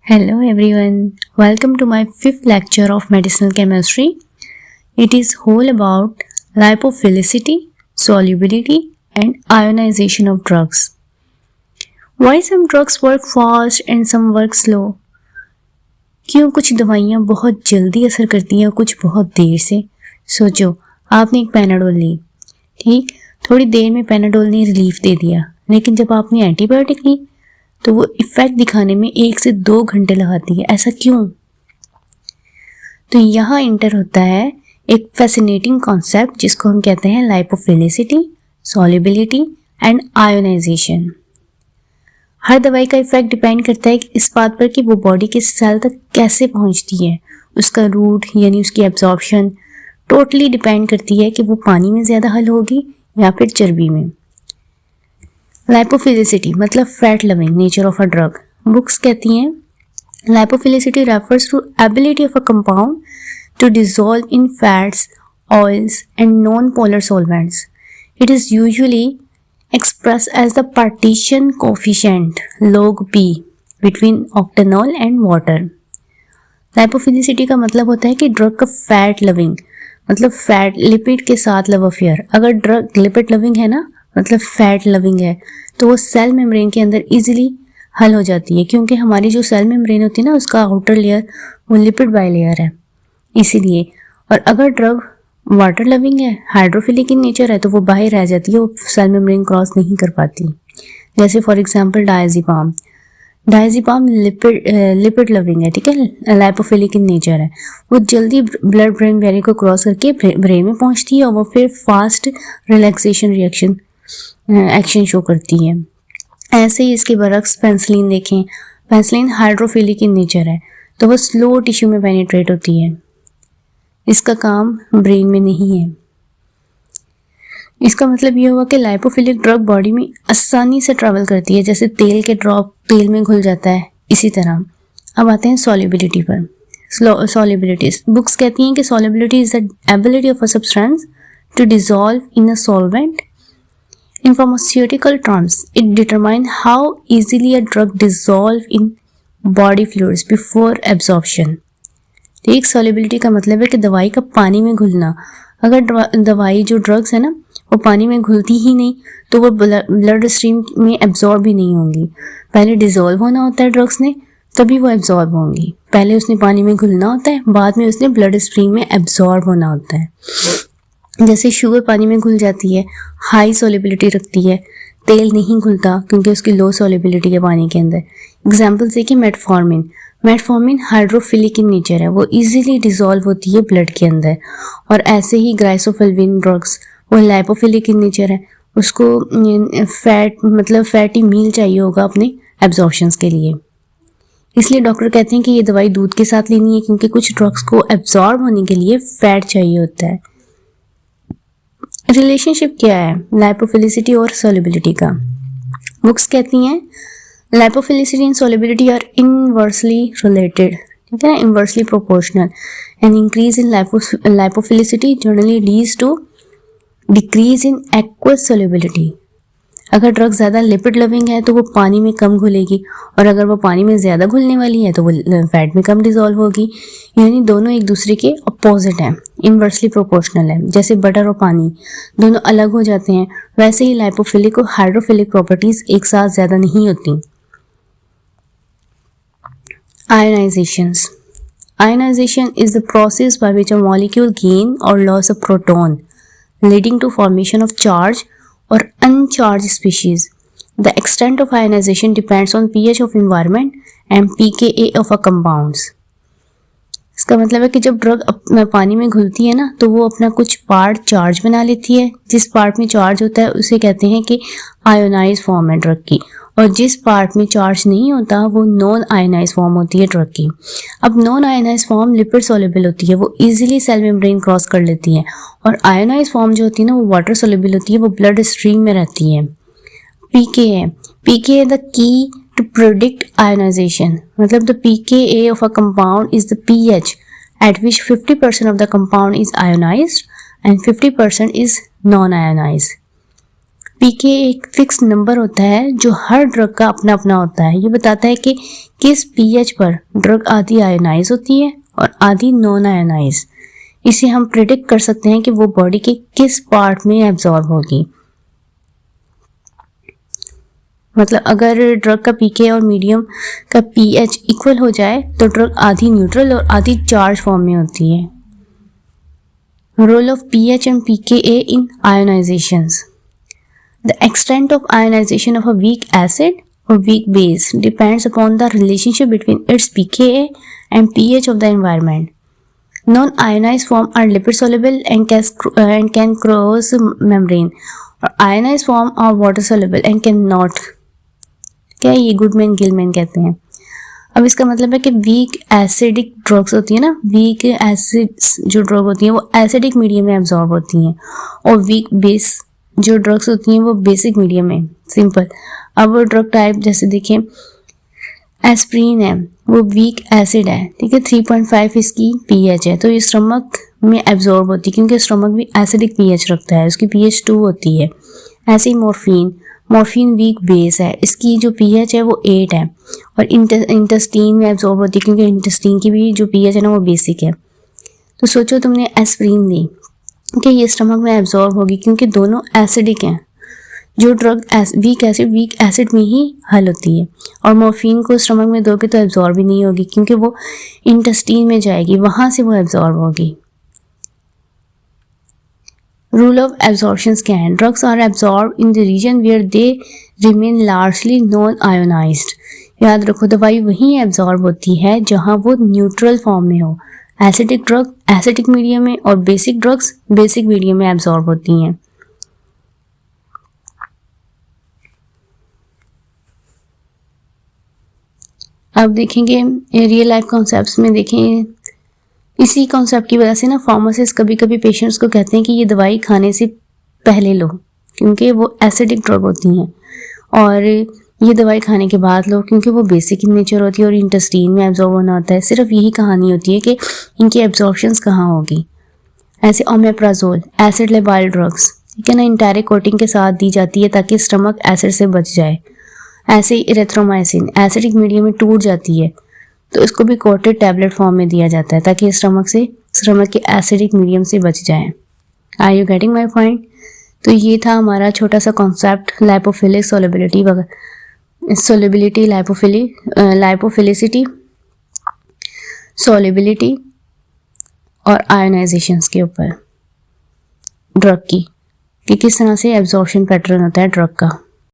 Hello everyone, welcome to my fifth lecture of medicinal chemistry. It is whole about lipophilicity, solubility and ionization of drugs. Why some drugs work fast and some work slow? क्यों कुछ दवाइयाँ बहुत जल्दी असर करती हैं और कुछ बहुत देर से? सोचो, आपने एक पैनाडोल ली, ठीक, थोड़ी देर में पैनाडोल ने रिलीफ दे दिया, लेकिन जब आपने एंटीबायोटिक ली तो वो इफेक्ट दिखाने में 1 से 2 घंटे लगाती है। ऐसा क्यों? तो यहाँ इंटर होता है एक फैसिनेटिंग कॉन्सेप्ट जिसको हम कहते हैं लाइपोफिलिसिटी, सॉल्युबिलिटी एंड आयोनाइजेशन। हर दवाई का इफेक्ट डिपेंड करता है इस बात पर कि वो बॉडी के सेल तक कैसे पहुँचती है। उसका रूट यानी उसकी एब्जॉर्प्शन टोटली डिपेंड करती है कि वो पानी में ज़्यादा हल होगी या फिर चर्बी में। लाइपोफिलिसिटी मतलब fat loving nature of a drug. Books कहती हैं lipophilicity refers to ability of a compound to dissolve in fats, oils and non polar solvents. It is usually expressed as the partition coefficient log P between octanol and water. लाइपोफिलिसिटी का मतलब होता है कि drug का fat loving मतलब fat lipid के साथ love affair. अगर ड्रग लिपिड लविंग है ना मतलब फैट लविंग है तो वो सेल मेम्ब्रेन के अंदर इजीली हल हो जाती है, क्योंकि हमारी जो सेल मेम्ब्रेन होती है ना उसका आउटर लेयर वो लिपिड बाइलेयर है इसीलिए। और अगर ड्रग वाटर लविंग है, हाइड्रोफिलिक इन नेचर है तो वो बाहर रह जाती है, वो सेल मेम्ब्रेन क्रॉस नहीं कर पाती। जैसे for example diazepam lipid loving है, ठीक है, लाइपोफिलिक इन नेचर है, वो जल्दी ब्लड ब्रेन बैरियर को क्रॉस करके ब्रेन में पहुंचती है और वो फिर fast relaxation reaction action show करती है। ऐसे ही इसके बरक्स पेंसिलिन देखें, पेंसिलिन हाइड्रोफिलिक इन नेचर है तो वो स्लो टिश्यू में पेनिट्रेट होती है, इसका काम ब्रेन में नहीं है। इसका मतलब ये हुआ कि लाइपोफिलिक ड्रग बॉडी में आसानी से ट्रैवल करती है, जैसे तेल के ड्रॉप तेल में घुल जाता है इसी तरह। अब आते हैं सॉल्युबिलिटी पर। सॉल्युबिलिटीज बुक्स कहती हैं कि solubility is the ability of a substance to dissolve in a solvent. In pharmaceutical terms, it determines how easily a drug dissolves in body fluids before absorption. ठीक, solubility का मतलब है कि दवाई का पानी में घुलना। अगर दवाई जो ड्रग्स है ना वो पानी में घुलती ही नहीं तो वो ब्लड स्ट्रीम में एब्जॉर्ब भी नहीं होंगी। पहले डिसॉल्व होना होता है ड्रग्स ने तभी वो एब्जॉर्ब होंगी। पहले उसने पानी में घुलना होता है, बाद में उसने ब्लड स्ट्रीम में एब्जॉर्ब होना होता है। जैसे शुगर पानी में घुल जाती है, हाई सॉल्युबिलिटी रखती है, तेल नहीं घुलता क्योंकि उसकी लो सॉल्युबिलिटी है पानी के अंदर। एग्जाम्पल से कि मेटफॉर्मिन हाइड्रोफिलिक इन नेचर है, वो इजीली डिसॉल्व होती है ब्लड के अंदर। और ऐसे ही ग्राइसोफिल्विन ड्रग्स वो लाइपोफिलिक इन नेचर है, उसको फैट मतलब फैटी मील चाहिए होगा अपने एब्जॉर्प्शंस के लिए, इसलिए डॉक्टर कहते हैं कि ये दवाई दूध के साथ लेनी है क्योंकि कुछ ड्रग्स को एब्जॉर्ब होने के लिए फैट चाहिए होता है। रिलेशनशिप क्या है लाइपोफिलिसिटी और सॉल्युबिलिटी का? बुक्स कहती हैं lipophilicity and solubility are inversely related, ठीक है ना, inversely proportional. An increase in lipophilicity generally leads to decrease in aqueous solubility. अगर ड्रग ज़्यादा लिपिड लविंग है तो वो पानी में कम घुलेगी, और अगर वो पानी में ज़्यादा घुलने वाली है तो वो फैट में कम डिसॉल्व होगी। यानी दोनों एक दूसरे के अपोजिट हैं, इनवर्सली प्रोपोर्शनल है। जैसे बटर और पानी दोनों अलग हो जाते हैं, वैसे ही लाइपोफिलिक और हाइड्रोफिलिक प्रॉपर्टीज एक साथ ज़्यादा नहीं होती। Ionization is the process by which a molecule gain or loss a proton, leading to formation of charge or uncharged species. The extent of ionization depends on pH of environment and pKa of a compounds. इसका मतलब है कि जब drug पानी में घुलती है ना तो वो अपना कुछ पार्ट चार्ज बना लेती है। जिस पार्ट में चार्ज होता है उसे कहते हैं कि आयोनाइज फॉर्म है ड्रग की, और जिस पार्ट में चार्ज नहीं होता वो नॉन आयोनाइज फॉर्म होती है ड्रग की। अब non ionise form lipid soluble होती है, वो इजीली सेल मेम्ब्रेन क्रॉस कर लेती है, और आयोनाइज फॉर्म जो होती है ना वो वाटर सॉल्युबल होती है, वो ब्लड स्ट्रीम में रहती है। पीके the key to predict ionization, मतलब the pKa of a compound is the pH at which 50% of the compound is ionized and 50% is non-ionized. पीके एक फिक्स नंबर होता है जो हर ड्रग का अपना अपना होता है। ये बताता है कि किस पीएच पर ड्रग आधी आयोनाइज होती है और आधी नॉन आयोनाइज। इसे हम प्रिडिक्ट कर सकते हैं कि वो बॉडी के किस पार्ट में एब्जॉर्ब होगी। मतलब अगर ड्रग का पीके और मीडियम का पीएच इक्वल हो जाए तो ड्रग आधी न्यूट्रल और आधी चार्ज फॉर्म में होती है। Role of pH and pKa in ionizations. The extent of ionization of a weak acid or weak base depends upon the relationship between its pKa and pH of the environment. Non-ionized form are lipid soluble and can cross membrane, और ionized form are water soluble and cannot. क्या ये Goodman Gillman कहते हैं। अब इसका मतलब है कि वीक एसिडिक ड्रग्स होती है ना, वीक एसिड जो ड्रग होती हैं वो एसिडिक मीडियम में एब्जॉर्ब होती हैं, और वीक बेस जो ड्रग्स होती हैं वो बेसिक मीडियम में। सिंपल। अब वो ड्रग टाइप जैसे देखें, एस्प्रिन है, वो वीक एसिड है, ठीक है, 3.5 इसकी पीएच है, तो ये स्टमक में एब्जॉर्ब होती है क्योंकि स्टमक भी एसिडिक पीएच रखता है, उसकी पीएच 2 होती है। ऐसे ही मॉर्फिन वीक बेस है, इसकी जो पीएच है वो 8 है, और इंटेस्टीन में एब्जॉर्ब होती है क्योंकि इंटेस्टीन की भी जो पीएच है ना वो बेसिक है। तो सोचो तुमने एस्प्रिन ली कि ये स्टमक में एब्जॉर्ब होगी क्योंकि दोनों एसिडिक हैं। जो ड्रग वीक एसिड में ही हल होती है, और मॉर्फिन को स्टमक में दोगे तो एब्जॉर्ब ही नहीं होगी क्योंकि वो इंटेस्टीन में जाएगी, वहां से वो एब्जॉर्ब होगी। रूल ऑफ एब्जॉर्प्शन क्या है? Drugs are absorb in the region where they remain largely non ionised. याद रखो, दवाई वहीं एब्जॉर्ब होती है जहां वो न्यूट्रल फॉर्म में हो। एसिडिक ड्रग एसिडिक मीडियम में और बेसिक ड्रग्स बेसिक मीडियम में एब्जॉर्ब होती हैं। अब देखेंगे रियल लाइफ कॉन्सेप्ट्स में, देखें इसी कॉन्सेप्ट की वजह से ना फार्मासिस्ट कभी कभी पेशेंट्स को कहते हैं कि ये दवाई खाने से पहले लो क्योंकि वो एसिडिक ड्रग होती हैं, और ये दवाई खाने के बाद लो क्योंकि वो बेसिक इन नेचर होती है और इंटेस्टीन में एब्जॉर्ब होना होता है। सिर्फ यही कहानी होती है कि इनकी एब्जॉर्प्शंस कहाँ होगी। ऐसे ओमेप्राजोल एसिड लेबाइल ड्रग्स, ठीक है ना, इंटायरिक कोटिंग के साथ दी जाती है ताकि स्टमक एसिड से बच जाए। ऐसे ही इरेथ्रोमाइसिन एसिडिक मीडियम में टूट जाती है तो इसको भी कोटेड टैबलेट फॉर्म में दिया जाता है ताकि स्टमक के एसिडिक मीडियम से बच जाए। Are you getting my point? तो ये था हमारा छोटा सा concept lipophilic solubility lipophilicity solubility और आयोनाइजेशंस के ऊपर ड्रग की, कि किस तरह से एब्जॉर्प्शन पैटर्न होता है ड्रग का।